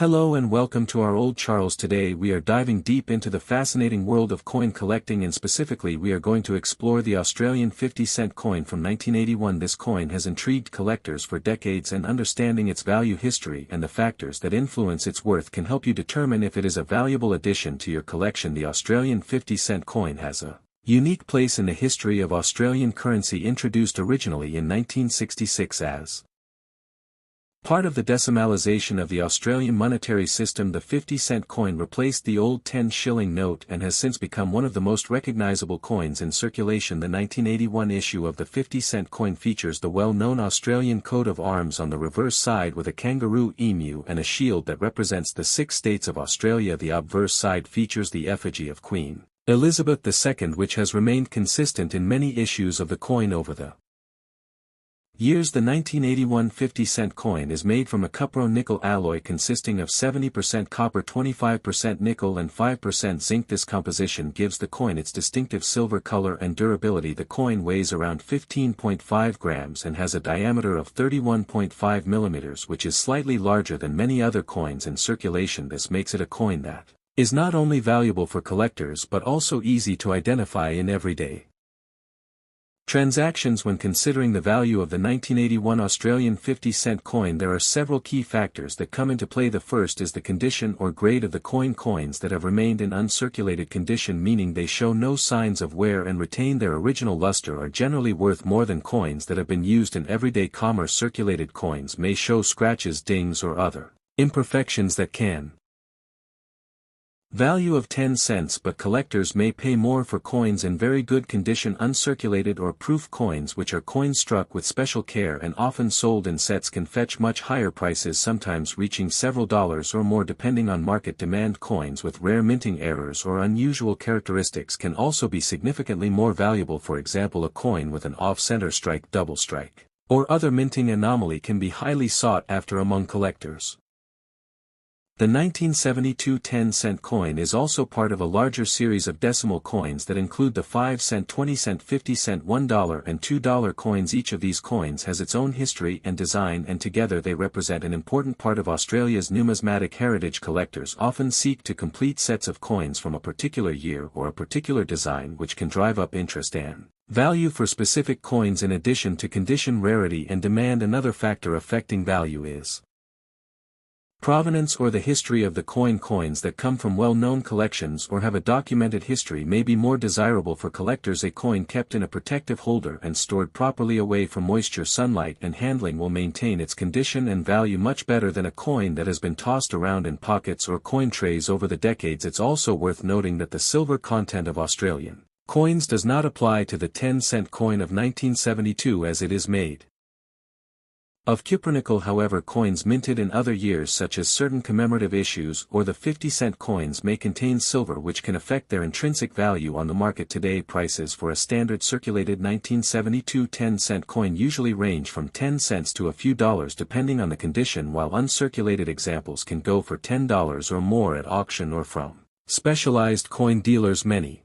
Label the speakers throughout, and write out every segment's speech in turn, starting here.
Speaker 1: Hello and welcome to our Old Charles. Today we are diving deep into the fascinating world of coin collecting, and specifically we are going to explore the Australian 50-cent coin from 1981. This coin has intrigued collectors for decades, and understanding its value history and the factors that influence its worth can help you determine if it is a valuable addition to your collection. The Australian 50-cent coin has a unique place in the history of Australian currency. Introduced originally in 1966 as part of the decimalisation of the Australian monetary system, the 50-cent coin replaced the old 10-shilling note and has since become one of the most recognisable coins in circulation. The 1981 issue of the 50-cent coin features the well-known Australian coat of arms on the reverse side with a kangaroo, emu and a shield that represents the 6 states of Australia. The obverse side features the effigy of Queen Elizabeth II, which has remained consistent in many issues of the coin over the years. The 1981 50-cent coin is made from a cupro-nickel alloy consisting of 70% copper, 25% nickel and 5% zinc. This composition gives the coin its distinctive silver color and durability. The coin weighs around 15.5 grams and has a diameter of 31.5 millimeters, which is slightly larger than many other coins in circulation. This makes it a coin that is not only valuable for collectors but also easy to identify in everyday transactions. When considering the value of the 1981 Australian 50-cent coin, there are several key factors that come into play. The first is the condition or grade of the coin. Coins that have remained in uncirculated condition, meaning they show no signs of wear and retain their original luster, are generally worth more than coins that have been used in everyday commerce. Circulated coins may show scratches, dings or other imperfections that can value of 10 cents, but collectors may pay more for coins in very good condition. Uncirculated or proof coins, which are coins struck with special care and often sold in sets, can fetch much higher prices, sometimes reaching several dollars or more depending on market demand. Coins with rare minting errors or unusual characteristics can also be significantly more valuable. For example, a coin with an off-center strike, double strike, or other minting anomaly can be highly sought after among collectors. The 1972 10-cent coin is also part of a larger series of decimal coins that include the 5-cent, 20-cent, 50-cent, $1 and $2 coins. Each of these coins has its own history and design, and together they represent an important part of Australia's numismatic heritage. Collectors often seek to complete sets of coins from a particular year or a particular design, which can drive up interest and value for specific coins. In addition to condition, rarity and demand, another factor affecting value is provenance or the history of the coin. Coins that come from well-known collections or have a documented history may be more desirable for collectors. A coin kept in a protective holder and stored properly away from moisture, sunlight and handling will maintain its condition and value much better than a coin that has been tossed around in pockets or coin trays over the decades. It's also worth noting that the silver content of Australian coins does not apply to the 10-cent coin of 1972 as it is made of cupronickel. However, coins minted in other years, such as certain commemorative issues or the 50-cent coins, may contain silver, which can affect their intrinsic value on the market. Today, prices for a standard circulated 1972 10-cent coin usually range from 10 cents to a few dollars depending on the condition, while uncirculated examples can go for $10 or more at auction or from specialized coin dealers. Many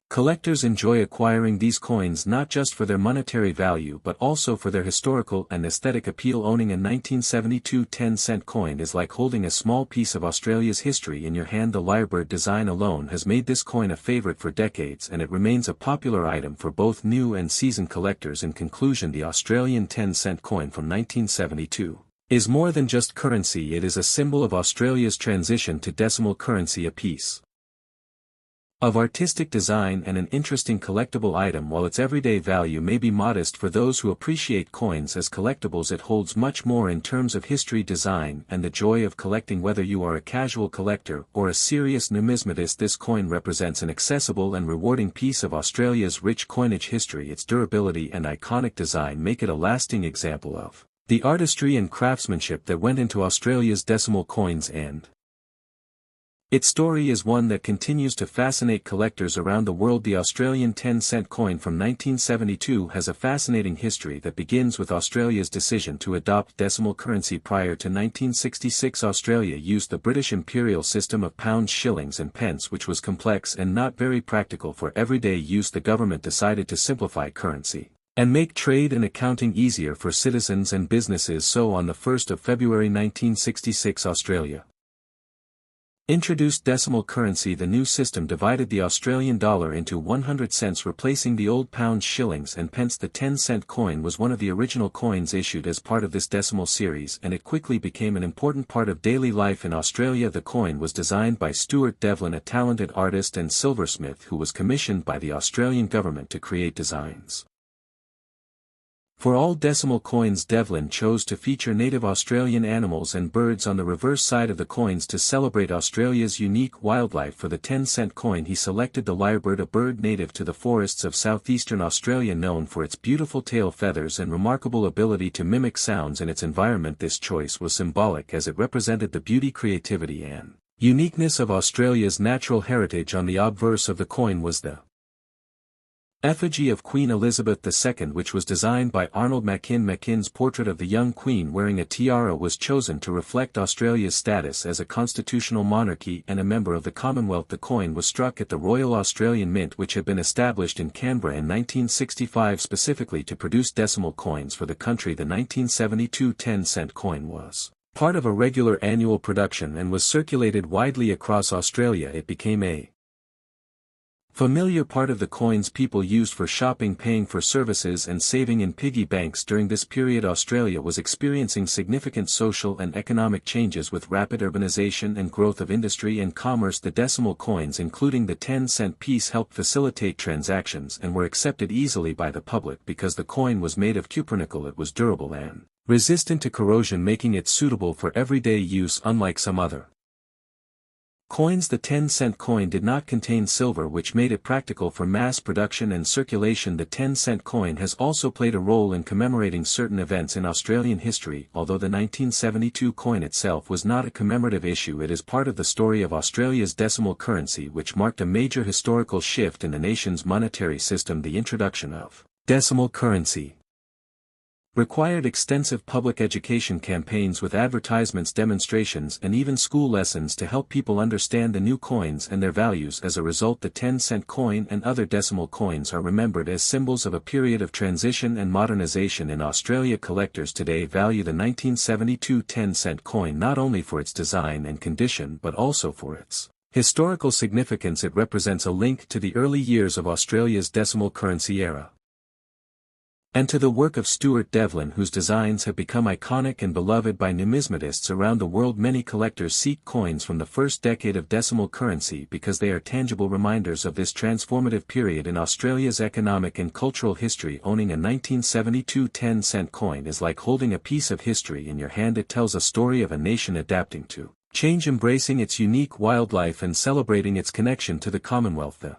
Speaker 1: collectors enjoy acquiring these coins not just for their monetary value but also for their historical and aesthetic appeal. Owning a 1972 10-cent coin is like holding a small piece of Australia's history in your hand. The lyrebird design alone has made this coin a favorite for decades, and it remains a popular item for both new and seasoned collectors. In conclusion, the Australian 10-cent coin from 1972 is more than just currency. It is a symbol of Australia's transition to decimal currency, a piece of artistic design and an interesting collectible item. While its everyday value may be modest for those who appreciate coins as collectibles, it holds much more in terms of history, design and the joy of collecting. Whether you are a casual collector or a serious numismatist, this coin represents an accessible and rewarding piece of Australia's rich coinage history. Its durability and iconic design make it a lasting example of the artistry and craftsmanship that went into Australia's decimal coins, and its story is one that continues to fascinate collectors around the world. The Australian 10-cent coin from 1972 has a fascinating history that begins with Australia's decision to adopt decimal currency. Prior to 1966, Australia used the British imperial system of pounds, shillings and pence, which was complex and not very practical for everyday use. The government decided to simplify currency and make trade and accounting easier for citizens and businesses. So on the 1st of February 1966 Australia introduced decimal currency. The new system divided the Australian dollar into 100 cents, replacing the old pounds, shillings and pence. The 10-cent coin was one of the original coins issued as part of this decimal series, and it quickly became an important part of daily life in Australia. The coin was designed by Stuart Devlin, a talented artist and silversmith who was commissioned by the Australian government to create designs. For all decimal coins, Devlin chose to feature native Australian animals and birds on the reverse side of the coins to celebrate Australia's unique wildlife. For the 10-cent coin he selected the lyrebird, a bird native to the forests of southeastern Australia known for its beautiful tail feathers and remarkable ability to mimic sounds in its environment. This choice was symbolic as it represented the beauty, creativity and uniqueness of Australia's natural heritage. On the obverse of the coin was the effigy of Queen Elizabeth II, which was designed by Arnold Machin. Machin's portrait of the young Queen wearing a tiara was chosen to reflect Australia's status as a constitutional monarchy and a member of the Commonwealth. The coin was struck at the Royal Australian Mint, which had been established in Canberra in 1965 specifically to produce decimal coins for the country. The 1972 10-cent coin was part of a regular annual production and was circulated widely across Australia. It became a familiar part of the coins people used for shopping, paying for services and saving in piggy banks. During this period Australia was experiencing significant social and economic changes with rapid urbanisation and growth of industry and commerce. The decimal coins, including the 10-cent piece, helped facilitate transactions and were accepted easily by the public because the coin was made of cupronickel. It was durable and resistant to corrosion, making it suitable for everyday use unlike some other coins. The 10-cent coin did not contain silver, which made it practical for mass production and circulation. The 10-cent coin has also played a role in commemorating certain events in Australian history. Although the 1972 coin itself was not a commemorative issue, it is part of the story of Australia's decimal currency, which marked a major historical shift in the nation's monetary system. The introduction of decimal currency required extensive public education campaigns with advertisements, demonstrations and even school lessons to help people understand the new coins and their values. As a result, the 10-cent coin and other decimal coins are remembered as symbols of a period of transition and modernization in Australia. Collectors today value the 1972 10-cent coin not only for its design and condition but also for its historical significance. It represents a link to the early years of Australia's decimal currency era and to the work of Stuart Devlin, whose designs have become iconic and beloved by numismatists around the world. Many collectors seek coins from the first decade of decimal currency because they are tangible reminders of this transformative period in Australia's economic and cultural history. Owning a 1972 10-cent coin is like holding a piece of history in your hand. It tells a story of a nation adapting to change, embracing its unique wildlife and celebrating its connection to the Commonwealth. The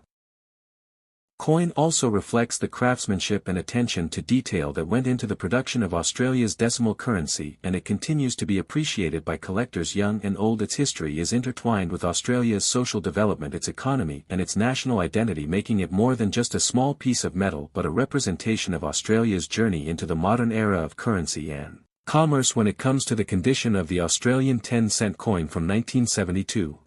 Speaker 1: coin also reflects the craftsmanship and attention to detail that went into the production of Australia's decimal currency, and it continues to be appreciated by collectors young and old. Its history is intertwined with Australia's social development, its economy and its national identity, making it more than just a small piece of metal but a representation of Australia's journey into the modern era of currency and commerce. When it comes to the condition of the Australian 10-cent coin from 1972,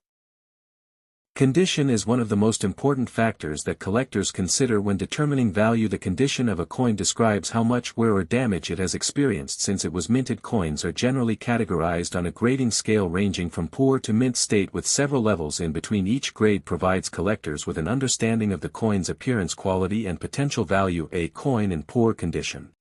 Speaker 1: condition is one of the most important factors that collectors consider when determining value. The condition of a coin describes how much wear or damage it has experienced since it was minted. Coins are generally categorized on a grading scale ranging from poor to mint state, with several levels in between. Each grade provides collectors with an understanding of the coin's appearance, quality and potential value. A coin in poor condition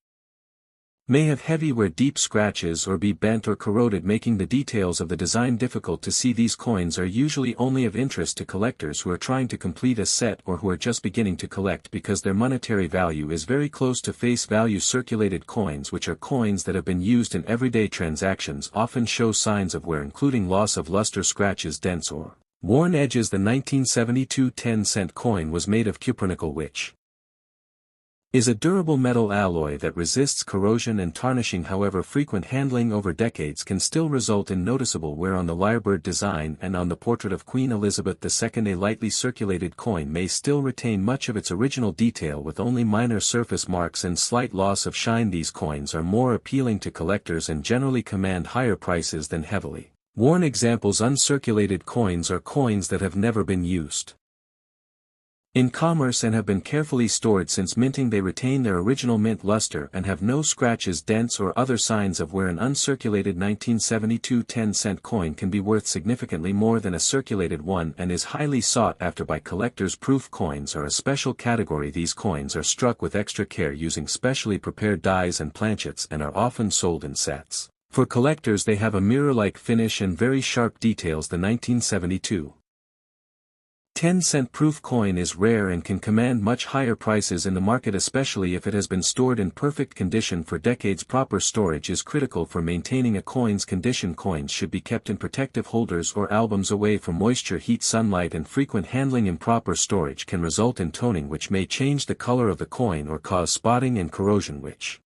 Speaker 1: may have heavy wear, deep scratches or be bent or corroded, making the details of the design difficult to see. These coins are usually only of interest to collectors who are trying to complete a set or who are just beginning to collect because their monetary value is very close to face value. Circulated coins, which are coins that have been used in everyday transactions, often show signs of wear, including loss of luster, scratches, dents or worn edges. The 1972 10-cent coin was made of cupronickel, which is a durable metal alloy that resists corrosion and tarnishing. However, frequent handling over decades can still result in noticeable wear on the lyrebird design and on the portrait of Queen Elizabeth II. A lightly circulated coin may still retain much of its original detail with only minor surface marks and slight loss of shine. These coins are more appealing to collectors and generally command higher prices than heavily worn examples. Uncirculated coins are coins that have never been used. In commerce and have been carefully stored since minting. They retain their original mint luster and have no scratches, dents or other signs of wear. An uncirculated 1972 10-cent coin can be worth significantly more than a circulated one and is highly sought after by collectors. Proof coins are a special category. These coins are struck with extra care using specially prepared dies and planchets and are often sold in sets. For collectors, they have a mirror-like finish and very sharp details. The 1972 10-cent proof coin is rare and can command much higher prices in the market, especially if it has been stored in perfect condition for decades. Proper storage is critical for maintaining a coin's condition. Coins should be kept in protective holders or albums away from moisture, heat, sunlight, and frequent handling. Improper storage can result in toning, which may change the color of the coin or cause spotting and corrosion, which